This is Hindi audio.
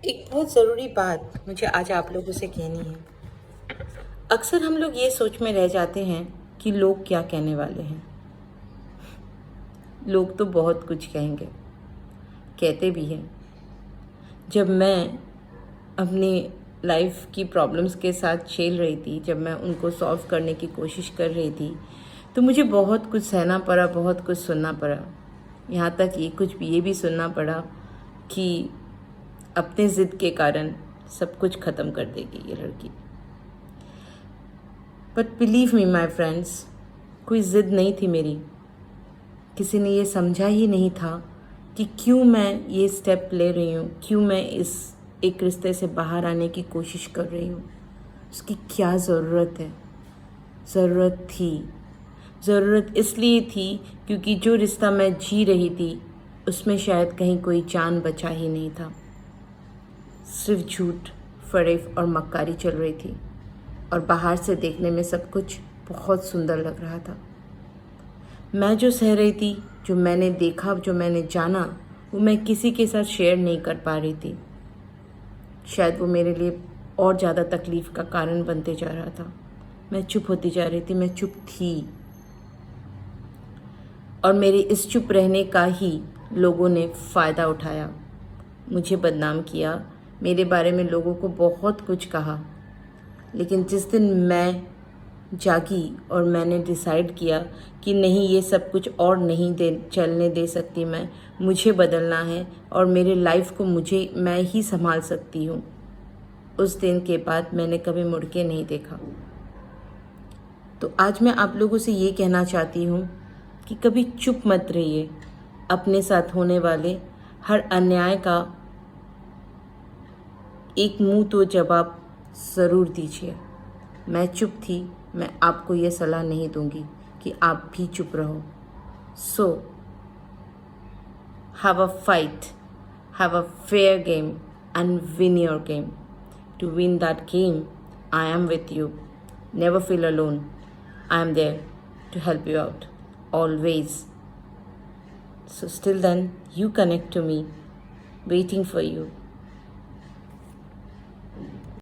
एक बहुत ज़रूरी बात मुझे आज आप लोगों से कहनी है। अक्सर हम लोग ये सोच में रह जाते हैं कि लोग क्या कहने वाले हैं। लोग तो बहुत कुछ कहेंगे, कहते भी हैं। जब मैं अपनी लाइफ की प्रॉब्लम्स के साथ झेल रही थी, जब मैं उनको सॉल्व करने की कोशिश कर रही थी, तो मुझे बहुत कुछ सहना पड़ा, बहुत कुछ सुनना पड़ा। यहाँ तक ये भी सुनना पड़ा कि अपने ज़िद के कारण सब कुछ ख़त्म कर देगी ये लड़की। But believe me my friends, कोई ज़िद नहीं थी मेरी। किसी ने ये समझा ही नहीं था कि क्यों मैं ये स्टेप ले रही हूँ, क्यों मैं इस एक रिश्ते से बाहर आने की कोशिश कर रही हूँ। उसकी क्या ज़रूरत है? ज़रूरत इसलिए थी क्योंकि जो रिश्ता मैं जी रही थी उसमें शायद कहीं कोई जान बचा ही नहीं था। सिर्फ झूठ, फरेब और मक्कारी चल रही थी और बाहर से देखने में सब कुछ बहुत सुंदर लग रहा था। मैं जो सह रही थी, जो मैंने देखा, जो मैंने जाना, वो मैं किसी के साथ शेयर नहीं कर पा रही थी। शायद वो मेरे लिए और ज़्यादा तकलीफ़ का कारण बनते जा रहा था। मैं चुप होती जा रही थी, मैं चुप थी। और मेरे इस चुप रहने का ही लोगों ने फ़ायदा उठाया, मुझे बदनाम किया, मेरे बारे में लोगों को बहुत कुछ कहा। लेकिन जिस दिन मैं जागी और मैंने डिसाइड किया कि नहीं, ये सब कुछ और नहीं चलने दे सकती मैं, मुझे बदलना है और मेरे लाइफ को मैं ही संभाल सकती हूँ, उस दिन के बाद मैंने कभी मुड़ के नहीं देखा। तो आज मैं आप लोगों से ये कहना चाहती हूँ कि कभी चुप मत रहिए। अपने साथ होने वाले हर अन्याय का एक मुंह तो जवाब ज़रूर दीजिए। मैं चुप थी, मैं आपको ये सलाह नहीं दूंगी कि आप भी चुप रहो। So have a fight, have a fair game and win your game. To win that game, I am with you. Never feel alone. I am there to help you out, always. So, still then, you connect to me, waiting for you.